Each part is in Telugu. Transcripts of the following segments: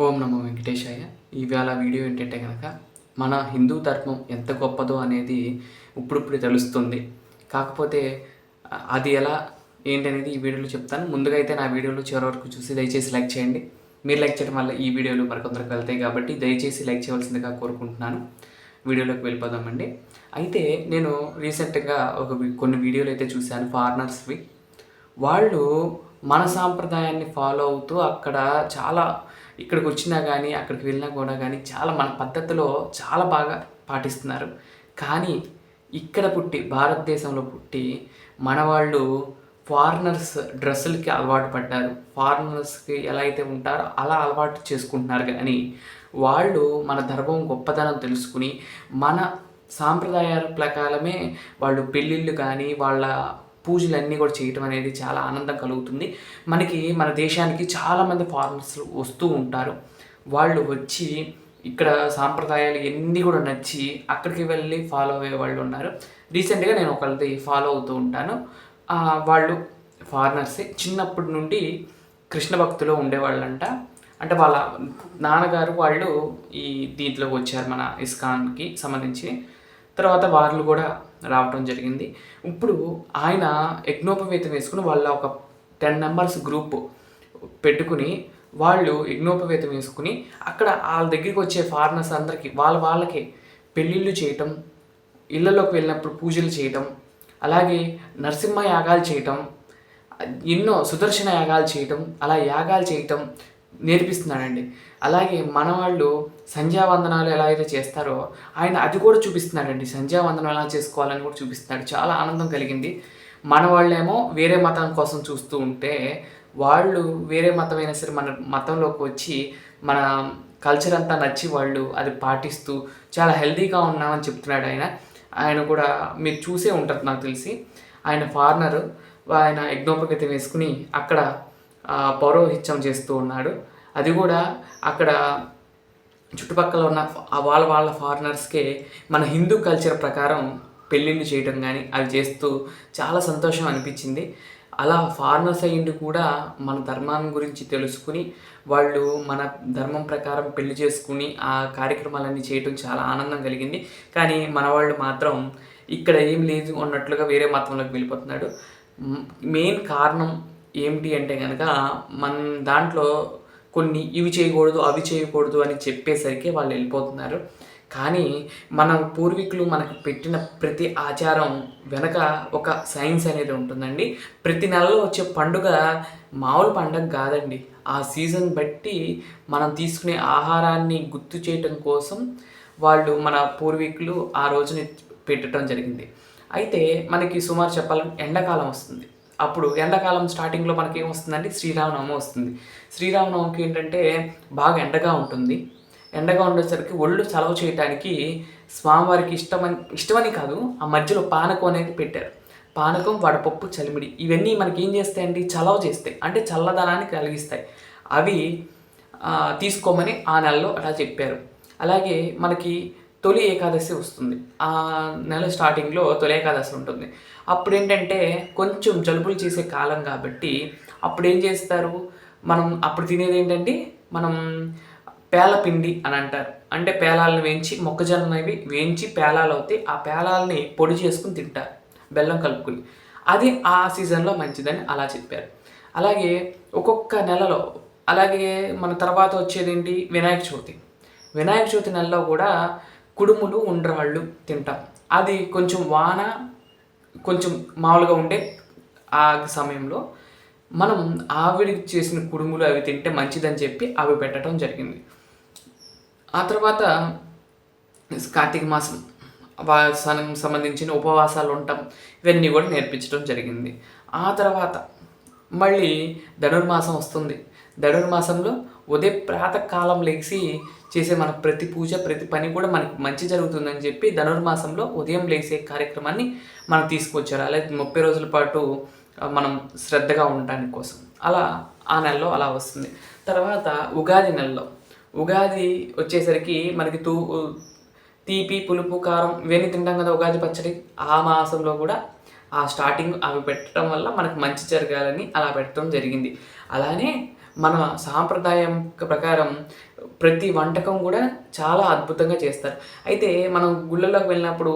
ఓం నమో వెంకటేశాయ. ఇవాళ వీడియో ఏంటంటే కనుక మన హిందూ ధర్మం ఎంత గొప్పదో అనేది ఇప్పుడిప్పుడు తెలుస్తుంది. కాకపోతే అది ఎలా ఏంటనేది ఈ వీడియోలో చెప్తాను. ముందుగా అయితే నా వీడియోలో చివరి వరకు చూసి దయచేసి లైక్ చేయండి. మీరు లైక్ చేయడం వల్ల ఈ వీడియోలు మరికొందరికి వెళ్తాయి కాబట్టి దయచేసి లైక్ చేయవలసిందిగా కోరుకుంటున్నాను. వీడియోలోకి వెళ్ళిపోదామండి. అయితే నేను రీసెంట్గా కొన్ని వీడియోలు అయితే చూశాను ఫారినర్స్వి. వాళ్ళు మన సాంప్రదాయాన్ని ఫాలో అవుతూ అక్కడ చాలా ఇక్కడికి వచ్చినా కానీ అక్కడికి వెళ్ళినా కూడా కానీ చాలా మన పద్ధతిలో చాలా బాగా పాటిస్తున్నారు. కానీ ఇక్కడ పుట్టి భారతదేశంలో పుట్టి మన వాళ్ళు ఫారినర్స్ డ్రెస్సులకి అలవాటు పడ్డారు. ఫారినర్స్కి ఎలా అయితే ఉంటారో అలా అలవాటు చేసుకుంటున్నారు. కానీ వాళ్ళు మన ధర్మం గొప్పతనం తెలుసుకుని మన సాంప్రదాయాల ప్రకారమే వాళ్ళు పెళ్ళిళ్ళు కానీ వాళ్ళ పూజలన్నీ కూడా చేయటం అనేది చాలా ఆనందం కలుగుతుంది. మన దేశానికి చాలామంది ఫారినర్స్ వస్తూ ఉంటారు. వాళ్ళు వచ్చి ఇక్కడ సాంప్రదాయాలు ఎన్ని కూడా నచ్చి అక్కడికి వెళ్ళి ఫాలో అయ్యే వాళ్ళు ఉన్నారు. రీసెంట్గా నేను ఒకరిది ఫాలో అవుతూ ఉంటాను. వాళ్ళు ఫారినర్సే, చిన్నప్పటి నుండి కృష్ణ భక్తిలో ఉండేవాళ్ళంట. అంటే వాళ్ళ నాన్నగారు వాళ్ళు ఈ దీంట్లోకి వచ్చారు, మన ఇస్కాన్కి సంబంధించి. తర్వాత వాళ్ళు కూడా రావటం జరిగింది. ఇప్పుడు ఆయన యజ్ఞోపవేతం వేసుకుని వాళ్ళ ఒక 10 మెంబర్స్ గ్రూప్ పెట్టుకుని వాళ్ళు యజ్ఞోపవేతం వేసుకుని అక్కడ వాళ్ళ దగ్గరికి వచ్చే ఫారినర్స్ అందరికీ వాళ్ళకే పెళ్ళిళ్ళు చేయటం, ఇళ్ళలోకి వెళ్ళినప్పుడు పూజలు చేయటం, అలాగే నరసింహ యాగాలు చేయటం, ఎన్నో సుదర్శన యాగాలు చేయటం, అలా యాగాలు చేయటం నేర్పిస్తున్నాడండి. అలాగే మన వాళ్ళు సంధ్యావందనాలు ఎలా అయితే చేస్తారో ఆయన అది కూడా చూపిస్తున్నాడండి. సంధ్యావందనం ఎలా చేసుకోవాలని కూడా చూపిస్తున్నాడు. చాలా ఆనందం కలిగింది. మన వాళ్ళేమో వేరే మతం కోసం చూస్తూ ఉంటే వాళ్ళు వేరే మతమైనా సరే మన మతంలోకి వచ్చి మన కల్చర్ అంతా నచ్చి వాళ్ళు అది పాటిస్తూ చాలా హెల్తీగా ఉన్నామని చెప్తున్నాడు ఆయన కూడా మీరు చూసే ఉంటారు నాకు తెలిసి. ఆయన ఫారినరు, ఆయన యజ్ఞోపగతి వేసుకుని అక్కడ పౌరోహిత్యం చేస్తూ ఉన్నాడు. అది కూడా అక్కడ చుట్టుపక్కల ఉన్న వాళ్ళ ఫారినర్స్కే మన హిందూ కల్చర్ ప్రకారం పెళ్ళిళ్ళు చేయడం కానీ అవి చేస్తూ చాలా సంతోషం అనిపించింది. అలా ఫారినర్స్ అయ్యిండి కూడా మన ధర్మాన్ని గురించి తెలుసుకుని వాళ్ళు మన ధర్మం ప్రకారం పెళ్లి చేసుకుని ఆ కార్యక్రమాలన్నీ చేయడం చాలా ఆనందం కలిగింది. కానీ మన వాళ్ళు మాత్రం ఇక్కడ ఏం లేదు అన్నట్లుగా వేరే మతంలోకి వెళ్ళిపోతున్నాడు. మెయిన్ కారణం ఏమిటి అంటే కనుక మన దాంట్లో కొన్ని ఇవి చేయకూడదు అవి చేయకూడదు అని చెప్పేసరికి వాళ్ళు వెళ్ళిపోతున్నారు. కానీ మన పూర్వీకులు మనకు పెట్టిన ప్రతి ఆచారం వెనక ఒక సైన్స్ అనేది ఉంటుందండి. ప్రతి నెలలో వచ్చే పండుగ మామూలు పండుగ కాదండి. ఆ సీజన్ బట్టి మనం తీసుకునే ఆహారాన్ని గుర్తు చేయటం కోసం వాళ్ళు మన పూర్వీకులు ఆ రోజుని పెట్టడం జరిగింది. అయితే మనకి సుమారు చెప్పాలంటే ఎండాకాలం వస్తుంది. అప్పుడు ఎండాకాలం స్టార్టింగ్లో మనకి ఏమొస్తుందంటే శ్రీరామనవమి వస్తుంది. శ్రీరామనవమికి ఏంటంటే బాగా ఎండగా ఉంటుంది. ఎండగా ఉండేసరికి ఒళ్ళు చలవ చేయడానికి స్వామివారికి ఇష్టమని కాదు, ఆ మధ్యలో పానకం అనేది పెట్టారు. పానకం, వడపప్పు, చలిమిడి ఇవన్నీ మనకి ఏం చేస్తాయండి, చలవ చేస్తాయి, అంటే చల్లదనాన్ని కలిగిస్తాయి. అవి తీసుకోమని ఆ నెలలో అలా చెప్పారు. అలాగే మనకి తొలి ఏకాదశి వస్తుంది. ఆ నెల స్టార్టింగ్లో తొలి ఏకాదశి ఉంటుంది. అప్పుడు ఏంటంటే కొంచెం జలుబులు చేసే కాలం కాబట్టి అప్పుడు ఏం చేస్తారు, మనం అప్పుడు తినేది ఏంటంటే మనం పేలపిండి అని అంటారు. అంటే పేలాలను వేయించి మొక్కజొన్నవి వేయించి పేలాలు అవుతాయి. ఆ పేలాలని పొడి చేసుకుని తింటారు బెల్లం కలుపుకుని. అది ఆ సీజన్లో మంచిదని అలా చెప్పారు. అలాగే ఒక్కొక్క నెలలో అలాగే మన తర్వాత వచ్చేది ఏంటి, వినాయక చవితి. వినాయక చవితి నెలలో కూడా కుడుములు ఉండ్రాళ్ళు తింటాం. అది కొంచెం వాన కొంచెం మామూలుగా ఉండే ఆ సమయంలో మనం ఆవిడి చేసిన కుడుములు అవి తింటే మంచిదని చెప్పి అవి పెట్టడం జరిగింది. ఆ తర్వాత కార్తీక మాసం సంబంధించిన ఉపవాసాలు ఉండటం ఇవన్నీ కూడా నేర్పించడం జరిగింది. ఆ తర్వాత మళ్ళీ ధనుర్మాసం వస్తుంది. ధనుర్మాసంలో ఉదయం ప్రాతకాలం లేచి చేసే మన ప్రతి పూజ ప్రతి పని కూడా మనకి మంచి జరుగుతుందని చెప్పి ధనుర్మాసంలో ఉదయం లేసే కార్యక్రమాన్ని మనం తీసుకొచ్చారు. అలాగే 30 రోజుల పాటు మనం శ్రద్ధగా ఉండడానికి కోసం అలా ఆ నెలలో అలా వస్తుంది. తర్వాత ఉగాది నెలలో, ఉగాది వచ్చేసరికి మనకి తీపి, పులుపు, కారం ఇవన్నీ తింటాం కదా, ఉగాది పచ్చడి. ఆ మాసంలో కూడా ఆ స్టార్టింగ్ అవి పెట్టడం వల్ల మనకు మంచి జరగాలని అలా పెట్టడం జరిగింది. అలానే మన సాంప్రదాయం ప్రకారం ప్రతి వంటకం కూడా చాలా అద్భుతంగా చేస్తారు. అయితే మనం గుళ్ళలోకి వెళ్ళినప్పుడు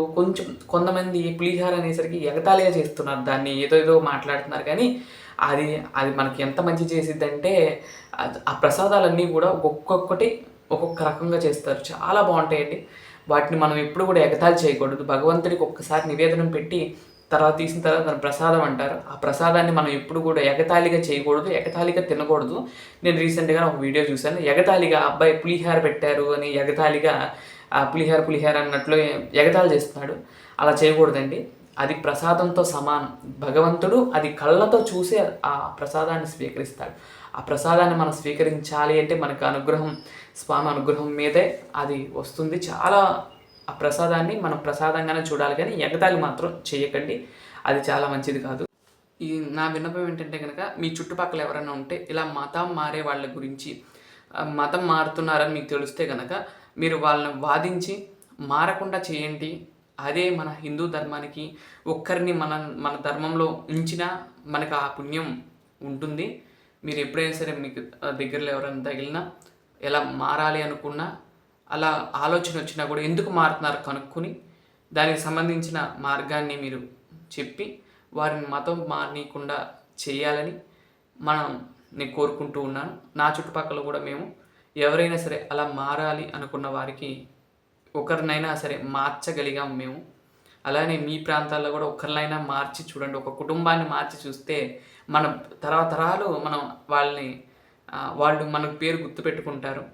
కొంతమంది పులిహోర అనేసరికి ఎగతాళిగా చేస్తున్నారు. దాన్ని ఏదో ఏదో మాట్లాడుతున్నారు కానీ అది అది మనకి ఎంత మంచి చేసిద్దంటే ఆ ప్రసాదాలన్నీ కూడా ఒక్కొక్కటి ఒక్కొక్క రకంగా చేస్తారు. చాలా బాగుంటాయండి. వాటిని మనం ఎప్పుడు కూడా ఎగతాళి చేయకూడదు. భగవంతుడికి ఒక్కసారి నివేదనం పెట్టి తర్వాత తీసిన తర్వాత దాని ప్రసాదం అంటారు. ఆ ప్రసాదాన్ని మనం ఎప్పుడు కూడా ఎగతాళిగా చేయకూడదు, ఎగతాళిగా తినకూడదు. నేను రీసెంట్‌గా ఒక వీడియో చూశాను. ఎగతాళిగా అబ్బాయి పులిహోర పెట్టారు అని ఎగతాళిగా పులిహోర అన్నట్లు ఎగతాళి చేస్తున్నాడు. అలా చేయకూడదండి. అది ప్రసాదంతో సమానం. భగవంతుడు అది కళ్ళతో చూసి ఆ ప్రసాదాన్ని స్వీకరిస్తాడు. ఆ ప్రసాదాన్ని మనం స్వీకరించాలి అంటే మనకు స్వామి అనుగ్రహం మీదే అది వస్తుంది. చాలా ఆ ప్రసాదాన్ని మనం ప్రసాదంగానే చూడాలి కానీ ఎగతాళి మాత్రం చేయకండి. అది చాలా మంచిది కాదు. ఈ నా విన్నపం ఏంటంటే కనుక మీ చుట్టుపక్కల ఎవరైనా ఉంటే ఇలా మతం మారే వాళ్ళ గురించి మతం మారుతున్నారని మీకు తెలిస్తే కనుక మీరు వాళ్ళని వాదించి మారకుండా చేయండి. అదే మన హిందూ ధర్మానికి ఒక్కరిని మన ధర్మంలో ఉంచినా మనకు ఆ పుణ్యం ఉంటుంది. మీరు ఎప్పుడైనా సరే మీకు దగ్గరలో ఎవరైనా తగిలినా ఎలా మారాలి అనుకున్నా అలా ఆలోచన వచ్చినా కూడా ఎందుకు మారుతున్నారు కనుక్కొని దానికి సంబంధించిన మార్గాన్ని మీరు చెప్పి వారిని మతం మారనీయకుండా చేయాలని నేను కోరుకుంటూ ఉన్నాను. నా చుట్టుపక్కల కూడా మేము ఎవరైనా సరే అలా మారాలి అనుకున్న వారికి ఒకరినైనా సరే మార్చగలిగాం మేము. అలానే మీ ప్రాంతాల్లో కూడా ఒకరినైనా మార్చి చూడండి. ఒక కుటుంబాన్ని మార్చి చూస్తే మన తరతరాలు మనం వాళ్ళు మనకు పేరు గుర్తుపెట్టుకుంటారు.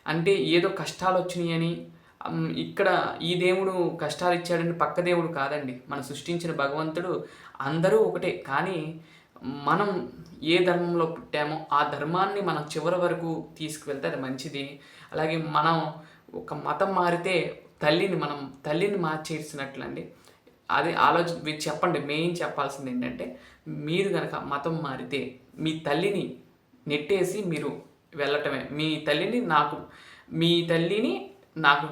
అంటే ఏదో కష్టాలు వచ్చినాయని ఇక్కడ ఈ దేవుడు కష్టాలు ఇచ్చాడని పక్క దేవుడు కాదండి. మనం సృష్టించిన భగవంతుడు అందరూ ఒకటే. కానీ మనం ఏ ధర్మంలో పుట్టామో ఆ ధర్మాన్ని మనం చివరి వరకు తీసుకువెళ్తే అది మంచిది. అలాగే మనం ఒక మతం మారితే తల్లిని మార్చేసినట్లండి. అది మీరు చెప్పండి. మెయిన్ చెప్పాల్సింది ఏంటంటే మీరు కనుక మతం మారితే మీ తల్లిని నెట్టేసి మీరు వెళ్ళటమే. మీ తల్లిని నాకు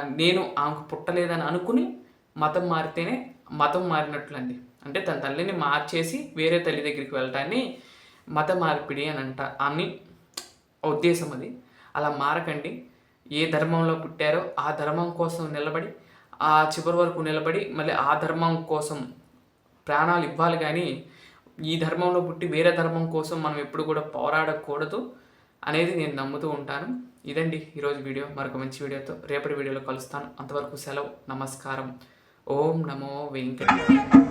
నేను ఆమెకు పుట్టలేదని అనుకుని మతం మారితేనే మతం మారినట్లండి. అంటే తన తల్లిని మార్చేసి వేరే తల్లి దగ్గరికి వెళ్ళటాన్ని మత మార్పిడి అని ఉద్దేశం అది. అలా మారకండి. ఏ ధర్మంలో పుట్టారో ఆ ధర్మం కోసం నిలబడి ఆ చివరి వరకు నిలబడి మళ్ళీ ఆ ధర్మం కోసం ప్రాణాలు ఇవ్వాలి. కానీ ఈ ధర్మంలో పుట్టి వేరే ధర్మం కోసం మనం ఎప్పుడు కూడా పోరాడకూడదు అనేది నేను నమ్ముతూ ఉంటాను. ఇదండి ఈరోజు వీడియో. మరొక మంచి వీడియోతో రేపటి వీడియోలో కలుస్తాను. అంతవరకు సెలవు. నమస్కారం. ఓం నమో వెంకటేశాయ.